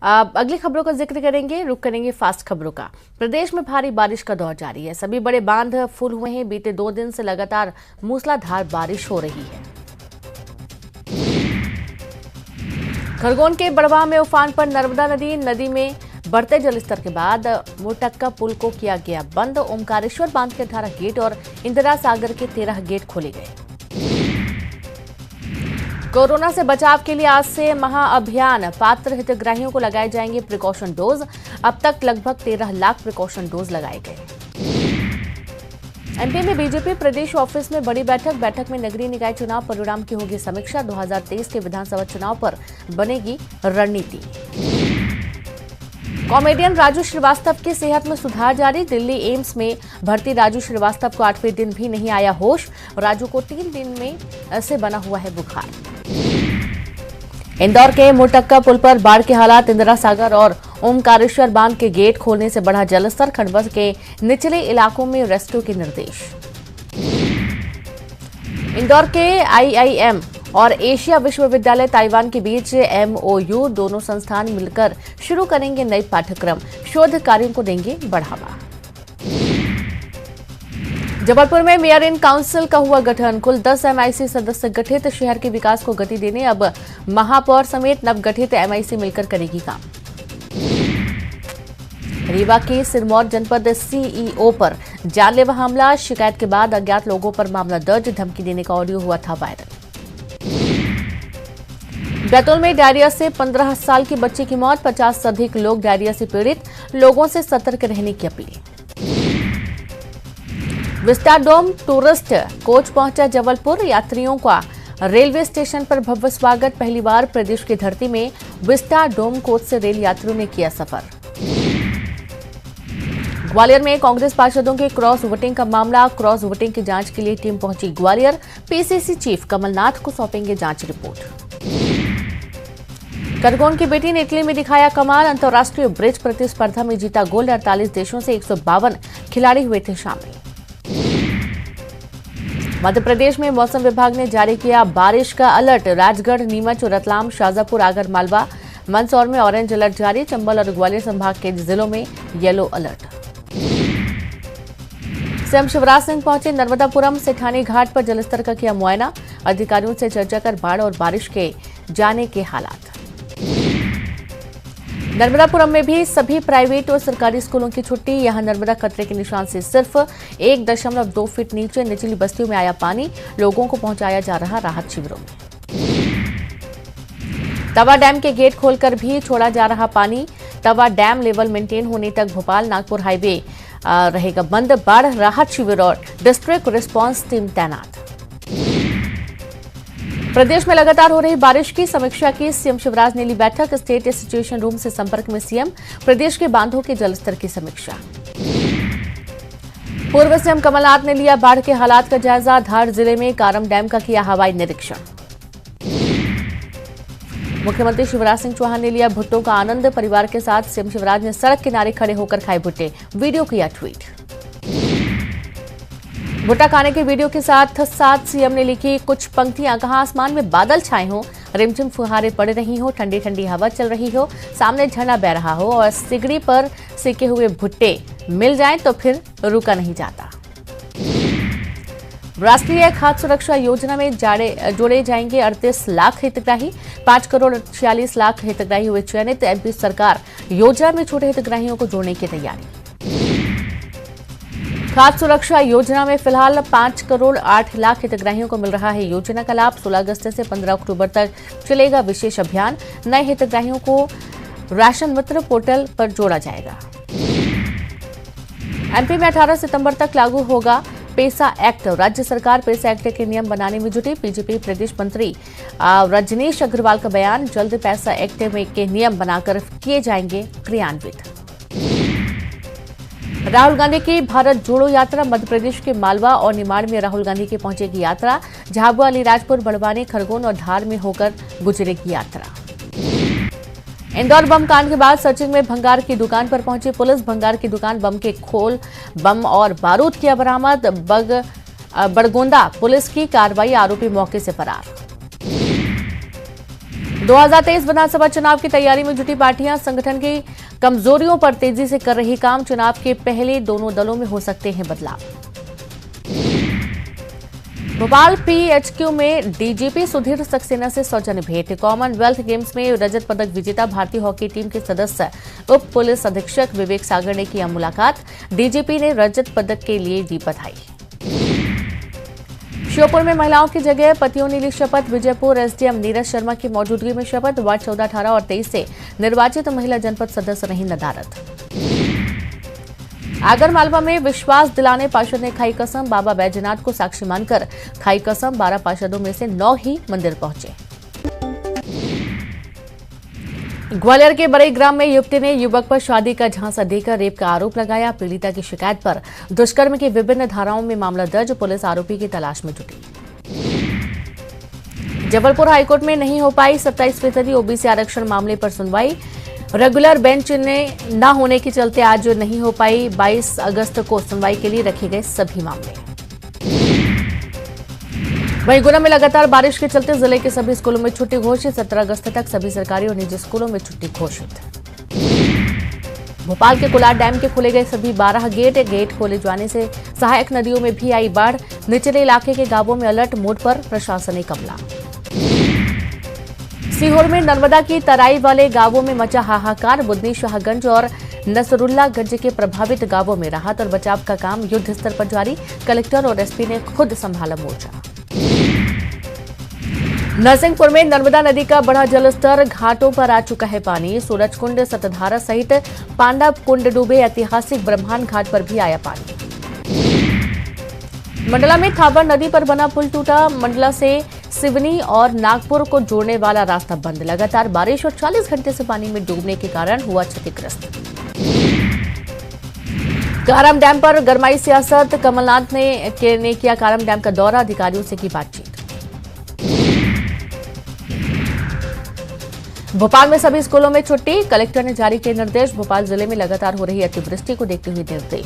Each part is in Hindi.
अगली खबरों का जिक्र करेंगे, रुक करेंगे फास्ट खबरों का। प्रदेश में भारी बारिश का दौर जारी है। सभी बड़े बांध फुल हुए हैं। बीते 2 दिन से लगातार मूसलाधार बारिश हो रही है। खरगोन के बड़वा में उफान पर नर्मदा नदी में बढ़ते जलस्तर के बाद मोटक्का पुल को किया गया बंद। ओमकारेश्वर बांध के 18 गेट और इंदिरा सागर के 13 गेट खोले गए। कोरोना से बचाव के लिए आज से महाअभियान। पात्र हितग्राहियों को लगाए जाएंगे प्रिकॉशन डोज। अब तक लगभग 13 लाख प्रिकॉशन डोज लगाए गए। एमपी में बीजेपी प्रदेश ऑफिस में बड़ी बैठक में नगरीय निकाय चुनाव परिणाम की होगी समीक्षा। 2023 के विधानसभा चुनाव पर बनेगी रणनीति। कॉमेडियन राजू श्रीवास्तव की सेहत में सुधार जारी। दिल्ली एम्स में भर्ती राजू श्रीवास्तव को 8वें दिन भी नहीं आया होश। राजू को 3 दिन में से बना हुआ है बुखार। इंदौर के मोटक्का पुल पर बाढ़ के हालात। इंदिरा सागर और ओमकारेश्वर बांध के गेट खोलने से बढ़ा जलस्तर। खंडवा के निचले इलाकों में रेस्क्यू के निर्देश। इंदौर के आईआईएम और एशिया विश्वविद्यालय ताइवान के बीच एमओयू। दोनों संस्थान मिलकर शुरू करेंगे नए पाठ्यक्रम। शोध कार्यों को देंगे बढ़ावा। जबलपुर में मेयर इन काउंसिल का हुआ गठन। कुल 10 एमआईसी सदस्य गठित। शहर के विकास को गति देने अब महापौर समेत नवगठित एमआईसी मिलकर करेगी काम। रीवा के सिरमौर जनपद सीईओ पर जानलेवा हमला। शिकायत के बाद अज्ञात लोगों पर मामला दर्ज। धमकी देने का ऑडियो हुआ था वायरल। बैतूल में डायरिया से 15 साल की बच्ची की मौत। 50 से अधिक लोग डायरिया से पीड़ित। लोगों से सतर्क रहने की अपील। विस्टाडोम टूरिस्ट कोच पहुंचा जबलपुर। यात्रियों का रेलवे स्टेशन पर भव्य स्वागत। पहली बार प्रदेश की धरती में विस्टाडोम कोच से रेल यात्रियों ने किया सफर। ग्वालियर में कांग्रेस पार्षदों के क्रॉस वोटिंग का मामला। क्रॉस वोटिंग की जांच के लिए टीम पहुंची ग्वालियर। पीसीसी चीफ कमलनाथ को सौंपेंगे जांच रिपोर्ट। खरगोन की बेटी ने इटली में दिखाया कमाल। अंतर्राष्ट्रीय ब्रिज प्रतिस्पर्धा में जीता गोल्ड। 48 देशों से 152 खिलाड़ी हुए थे शामिल। मध्य प्रदेश में मौसम विभाग ने जारी किया बारिश का अलर्ट। राजगढ़, नीमच, रतलाम, शाजापुर, आगर मालवा, मंदसौर में ऑरेंज अलर्ट जारी। चंबल और ग्वालियर संभाग के जिलों में yellow alert. CM Shivraj Singh पहुंचे नर्मदापुरम। सेठानी घाट पर जलस्तर का किया मुआयना। अधिकारियों से चर्चा कर बाढ़ और बारिश के जाने के हालात। नर्मदापुरम में भी सभी प्राइवेट और सरकारी स्कूलों की छुट्टी। यहां नर्मदा खतरे के निशान से सिर्फ 1.2 फीट नीचे। निचली बस्तियों में आया पानी। लोगों को पहुंचाया जा रहा राहत शिविरों में। तवा डैम के गेट खोलकर भी छोड़ा जा रहा पानी। तवा डैम लेवल मेंटेन होने तक भोपाल नागपुर हाईवे रहेगा बंद। बाढ़ राहत शिविर और डिस्ट्रिक्ट रिस्पांस टीम तैनात। प्रदेश में लगातार हो रही बारिश की समीक्षा की सीएम शिवराज ने ली बैठक। स्टेट सिचुएशन रूम से संपर्क में सीएम। प्रदेश के बांधों के जलस्तर की समीक्षा। पूर्व सीएम कमलनाथ ने लिया बाढ़ के हालात का जायजा। धार जिले में कारम डैम का किया हवाई निरीक्षण। मुख्यमंत्री शिवराज सिंह चौहान ने लिया भुट्टो का आनंद। परिवार के साथ सीएम शिवराज ने सड़क किनारे खड़े होकर खाए भुट्टे। वीडियो किया ट्वीट। भुट्टा खाने के वीडियो के साथ सीएम ने लिखी कुछ पंक्तियां। कहा आसमान में बादल छाए हों, रिमझिम फुहारें पड़ रही हो, ठंडी ठंडी हवा चल रही हो, सामने झरना बह रहा हो और सिगड़ी पर सेके हुए भुट्टे मिल जाएं तो फिर रुका नहीं जाता। राष्ट्रीय खाद्य सुरक्षा योजना में जोड़े जाएंगे 38 लाख हितग्राही। 5 करोड़ 46 लाख हितग्राही हुए चयनित। एमपी सरकार योजना में छोटे हितग्राहियों को जोड़ने की तैयारी। खाद्य सुरक्षा योजना में फिलहाल 5 करोड़ 8 लाख हितग्राहियों को मिल रहा है योजना का लाभ। 16 अगस्त से 15 अक्टूबर तक चलेगा विशेष अभियान। नए हितग्राहियों को राशन मित्र पोर्टल पर जोड़ा जाएगा। एमपी में 18 सितंबर तक लागू होगा पेसा एक्ट। राज्य सरकार पेसा एक्ट के नियम बनाने में जुटी। बीजेपी प्रदेश मंत्री रजनीश अग्रवाल का बयान। जल्द पेसा एक्ट के नियम बनाकर किए जाएंगे क्रियान्वित। राहुल गांधी की भारत जोड़ो यात्रा। मध्य प्रदेश के मालवा और निमाड़ में राहुल गांधी की पहुंचेगी यात्रा। झाबुआ, अलीराजपुर, बड़वानी, खरगोन और धार में होकर गुजरेगी यात्रा। इंदौर बम कांड के बाद सर्चिंग में भंगार की दुकान पर पहुंची पुलिस। भंगार की दुकान बम के खोल, बम और बारूद किया बरामद। बड़गोंदा पुलिस की कार्रवाई। आरोपी मौके से फरार। 2023 विधानसभा चुनाव की तैयारी में जुटी पार्टियां संगठन की कमजोरियों पर तेजी से कर रही काम। चुनाव के पहले दोनों दलों में हो सकते हैं बदलाव। भोपाल पीएचक्यू में डीजीपी सुधीर सक्सेना से सौजन्य भेंट। कॉमनवेल्थ गेम्स में रजत पदक विजेता भारतीय हॉकी टीम के सदस्य उप पुलिस अधीक्षक विवेक सागर ने किया मुलाकात। डीजीपी ने रजत पदक के लिए दी बधाई। श्योपुर में महिलाओं की जगह पतियों ने ली शपथ। विजयपुर एसडीएम नीरज शर्मा की मौजूदगी में शपथ। वार्ड 14, 18 और 23 से निर्वाचित महिला जनपद सदस्य रही नदारद। आगर मालवा में विश्वास दिलाने पार्षद ने खाई कसम। बाबा बैजनाथ को साक्षी मानकर खाई कसम। 12 पार्षदों में से 9 ही मंदिर पहुंचे। ग्वालियर के बड़ई ग्राम में युवती ने युवक पर शादी का झांसा देकर रेप का आरोप लगाया। पीड़िता की शिकायत पर दुष्कर्म की विभिन्न धाराओं में मामला दर्ज। पुलिस आरोपी की तलाश में जुटी। जबलपुर हाईकोर्ट में नहीं हो पाई 27% ओबीसी आरक्षण मामले पर सुनवाई। रेगुलर बेंच ने न होने के चलते आज नहीं हो पाई। 22 अगस्त को सुनवाई के लिए रखे गए सभी मामले। वहीं गुना में लगातार बारिश के चलते जिले के सभी स्कूलों में छुट्टी घोषित। 17 अगस्त तक सभी सरकारी और निजी स्कूलों में छुट्टी घोषित। भोपाल के कुलार डैम के खोले गए सभी 12 गेट खोले जाने से सहायक नदियों में भी आई बाढ़। निचले इलाके के गांवों में अलर्ट मोड पर प्रशासनिक अमला। सीहोर में नर्मदा की तराई वाले गांवों में मचा हाहाकार। बुदनी, शाहगंज और नसरुल्लागंज के प्रभावित गांवों में राहत और बचाव का काम युद्ध स्तर पर जारी। कलेक्टर और एसपी ने खुद संभाला मोर्चा। नरसिंहपुर में नर्मदा नदी का बढ़ा जलस्तर। घाटों पर आ चुका है पानी। सूरजकुंड, सतधारा सहित पांडव कुंड डूबे। ऐतिहासिक ब्रह्मांड घाट पर भी आया पानी। मंडला में थाबर नदी पर बना पुल टूटा। मंडला से सिवनी और नागपुर को जोड़ने वाला रास्ता बंद। लगातार बारिश और 40 घंटे से पानी में डूबने के कारण हुआ क्षतिग्रस्त। कारम डैम पर गरमाई सियासत। कमलनाथ ने किया कारम डैम का दौरा। अधिकारियों से की बातचीत। भोपाल में सभी स्कूलों में छुट्टी। कलेक्टर ने जारी किए निर्देश। भोपाल जिले में लगातार हो रही अतिवृष्टि को देखते हुए निर्देश।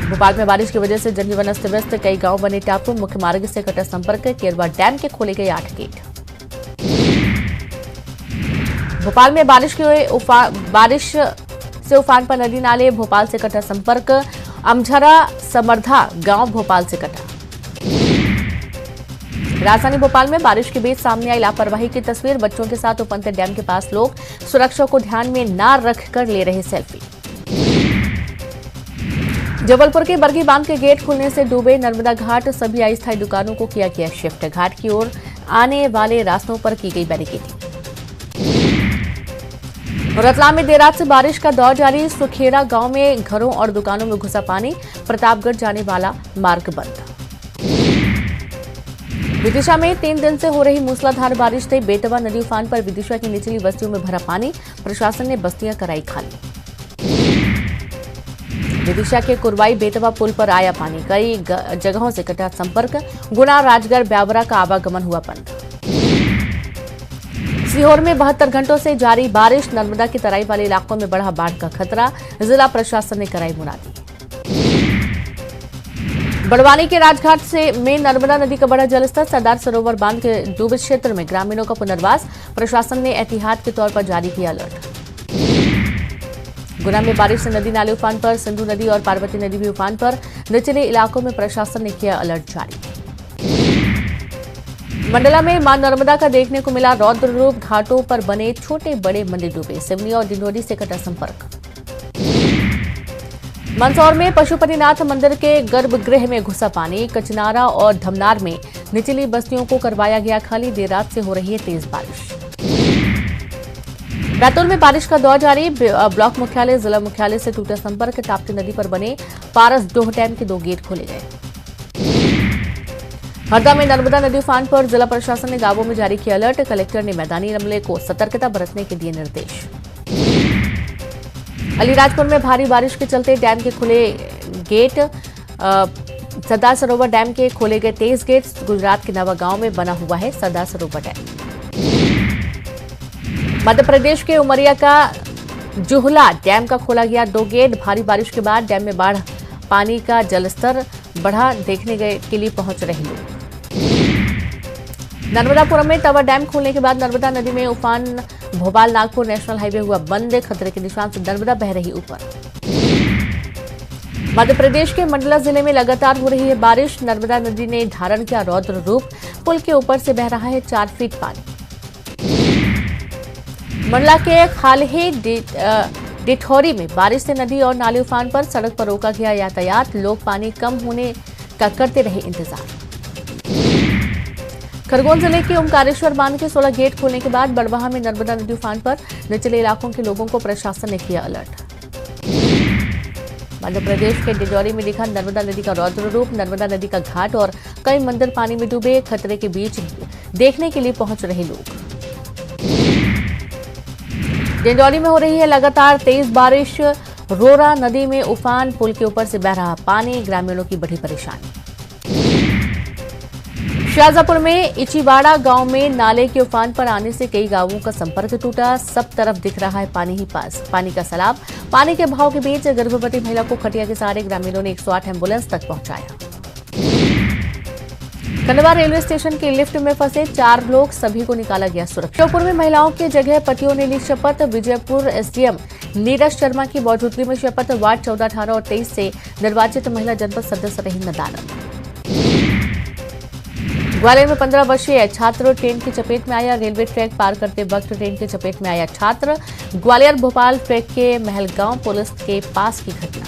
भोपाल में बारिश की वजह से जनजीवन अस्त व्यस्त। कई गांव बने टापू। मुख्य मार्ग से कटा संपर्क। केरवा डैम के खोले गए 8 गेट। भोपाल में बारिश से उफान पर नदी नाले। भोपाल से कटा संपर्क। अमझरा समर्धा गांव भोपाल से कटा। राजधानी भोपाल में बारिश के बीच सामने आई लापरवाही की तस्वीर। बच्चों के साथ उपनते डैम के पास लोग सुरक्षा को ध्यान में न रखकर ले रहे सेल्फी। जबलपुर के बरगी बांध के गेट खुलने से डूबे नर्मदा घाट। सभी अस्थायी दुकानों को किया गया शिफ्ट। घाट की ओर आने वाले रास्तों पर की गई बैरिकेडिंग। रतलाम में देर रात से बारिश का दौर जारी। सुखेरा गांव में घरों और दुकानों में घुसा पानी। प्रतापगढ़ जाने वाला मार्ग बंद। विदिशा में 3 दिन से हो रही मूसलाधार बारिश से बेतवा नदी उफान पर। विदिशा की निचली बस्तियों में भरा पानी। प्रशासन ने बस्तियां कराई खाली। विदिशा के कुरवाई बेतवा पुल पर आया पानी। कई जगहों से कटा संपर्क। गुना, राजगढ़, ब्यावरा का आवागमन हुआ बंद। सीहोर में 72 घंटों से जारी बारिश। नर्मदा की तराई वाले इलाकों में बढ़ा बाढ़ का खतरा। जिला प्रशासन ने कराई मुनादी। बड़वानी के राजघाट में नर्मदा नदी का बढ़ा जलस्तर। सरदार सरोवर बांध के डूबे क्षेत्र में ग्रामीणों का पुनर्वास। प्रशासन ने एहतियात के तौर पर जारी किया अलर्ट। गुना में बारिश से नदी नाले उफान पर। सिंधु नदी और पार्वती नदी भी उफान पर। निचले इलाकों में प्रशासन ने किया अलर्ट जारी। मंडला में मां नर्मदा का देखने को मिला रौद्र रूप। घाटों पर बने छोटे बड़े मंदिर डूबे। सिवनी और डिंडोरी से कटा संपर्क। मंदसौर में पशुपतिनाथ मंदिर के गर्भगृह में घुसा पानी। कचनारा और धमनार में निचली बस्तियों को करवाया गया खाली। देर रात से हो रही है तेज बारिश। बैतूल में बारिश का दौर जारी। ब्लॉक मुख्यालय, जिला मुख्यालय से टूटा संपर्क। ताप्ती नदी पर बने पारस डोह डैम के 2 गेट खोले गए। हरदा में नर्मदा नदी उफान पर। जिला प्रशासन ने गांवों में जारी किया अलर्ट। कलेक्टर ने मैदानी अमले को सतर्कता बरतने के दिए निर्देश। अलीराजपुर में भारी बारिश के चलते डैम के खुले गेट। सरदार सरोवर डैम के खोले गए 23 गेट। गुजरात के नवागांव में बना हुआ है सरदार सरोवर डैम। मध्य प्रदेश के उमरिया का जुहला डैम का खोला गया 2 गेट। भारी बारिश के बाद डैम में बाढ़ पानी का जलस्तर बढ़ा। देखने के लिए पहुंच रहे लोग। नर्मदापुरम में तवा डैम खोलने के बाद नर्मदा नदी में उफान। भोपाल नागपुर नेशनल हाईवे हुआ बंद। खतरे के निशान से नर्मदा बह रही ऊपर। मध्य प्रदेश के मंडला जिले में लगातार हो रही है बारिश। नर्मदा नदी ने धारण किया रौद्र रूप। पुल के ऊपर से बह रहा है 4 फीट पानी। मंडला के खालहे डिठौरी में बारिश से नदी और नाले उफान पर। सड़क पर रोका गया यातायात। लोग पानी कम होने का करते रहे इंतजार। खरगोन जिले के ओमकारेश्वर बांध के 16 गेट खोलने के बाद बड़वाहा में नर्मदा नदी उफान पर। निचले इलाकों के लोगों को प्रशासन ने किया अलर्ट। मध्य प्रदेश के डिडौरी में दिखा नर्मदा नदी का रौद्र रूप। नर्मदा नदी का घाट और कई मंदिर पानी में डूबे। खतरे के बीच देखने के लिए पहुंच रहे लोग। डिंडौरी में हो रही है लगातार तेज बारिश। रोरा नदी में उफान। पुल के ऊपर से बह रहा पानी। ग्रामीणों की बड़ी परेशानी। शाहजहांपुर में इचीवाड़ा गांव में नाले के उफान पर आने से कई गांवों का संपर्क टूटा। सब तरफ दिख रहा है पानी ही पानी का सैलाब। पानी के बहाव के बीच गर्भवती महिला को खटिया के सहारे ग्रामीणों ने 108 एम्बुलेंस तक पहुंचाया। खंडवा रेलवे स्टेशन के लिफ्ट में फंसे 4 लोग। सभी को निकाला गया सुरक्षित। श्योपुर में महिलाओं की जगह पतियों ने ली शपथ। विजयपुर एसडीएम नीरज शर्मा की मौजूदगी में शपथ। वार्ड 14, 18 और 23 से निर्वाचित महिला जनपद सदस्य रही नदारद। ग्वालियर में 15 वर्षीय छात्र ट्रेन की चपेट में आया। रेलवे ट्रैक पार करते वक्त ट्रेन की चपेट में आया छात्र। ग्वालियर भोपाल ट्रैक के महलगांव पुलिस के पास की घटना।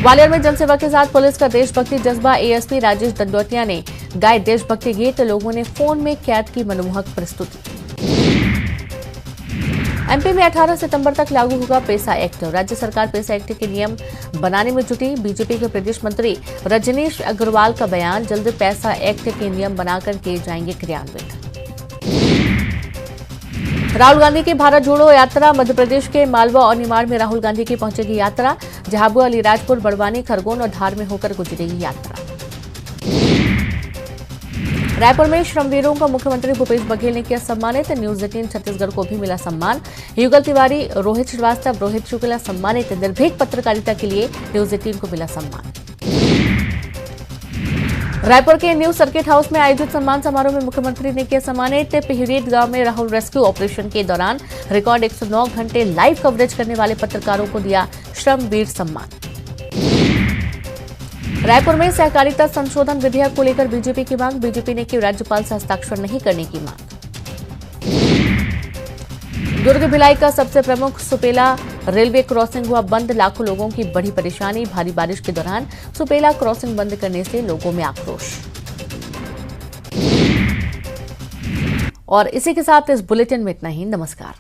ग्वालियर में जनसेवा के साथ पुलिस का देशभक्ति जज्बा। एएसपी राजेश दंडोतिया ने गाए देशभक्ति गीत। लोगों ने फोन में कैद की मनमोहक प्रस्तुति। एमपी में 18 सितंबर तक लागू होगा पेसा एक्ट। राज्य सरकार पेसा एक्ट के नियम बनाने में जुटी। बीजेपी के प्रदेश मंत्री रजनीश अग्रवाल का बयान। जल्द पेसा एक्ट के नियम बनाकर किए जाएंगे क्रियान्वित। राहुल गांधी की भारत जोड़ो यात्रा। मध्य प्रदेश के मालवा और निमाड़ में राहुल गांधी की पहुंचेगी यात्रा। झाबुआ, अलीराजपुर, बड़वानी, खरगोन और धार में होकर गुजरेगी यात्रा। रायपुर में श्रमवीरों को मुख्यमंत्री भूपेश बघेल ने किया सम्मानित। न्यूज 18 छत्तीसगढ़ को भी मिला सम्मान। युगल तिवारी, रोहित श्रीवास्तव, रोहित शुक्ला सम्मानित। निर्भीक पत्रकारिता के लिए न्यूज 18 को मिला सम्मान। रायपुर के न्यू सर्किट हाउस में आयोजित सम्मान समारोह में मुख्यमंत्री ने किया सम्मानित। पिहरीत गांव में राहुल रेस्क्यू ऑपरेशन के दौरान रिकॉर्ड 109 घंटे लाइव कवरेज करने वाले पत्रकारों को दिया श्रमवीर सम्मान। रायपुर में सहकारिता संशोधन विधेयक को लेकर बीजेपी की मांग। बीजेपी ने की राज्यपाल से हस्ताक्षर नहीं करने की मांग। दुर्ग भिलाई का सबसे प्रमुख सुपेला रेलवे क्रॉसिंग हुआ बंद। लाखों लोगों की बड़ी परेशानी। भारी बारिश के दौरान सुपेला क्रॉसिंग बंद करने से लोगों में आक्रोश। और इसी के साथ इस बुलेटिन में इतना ही। नमस्कार।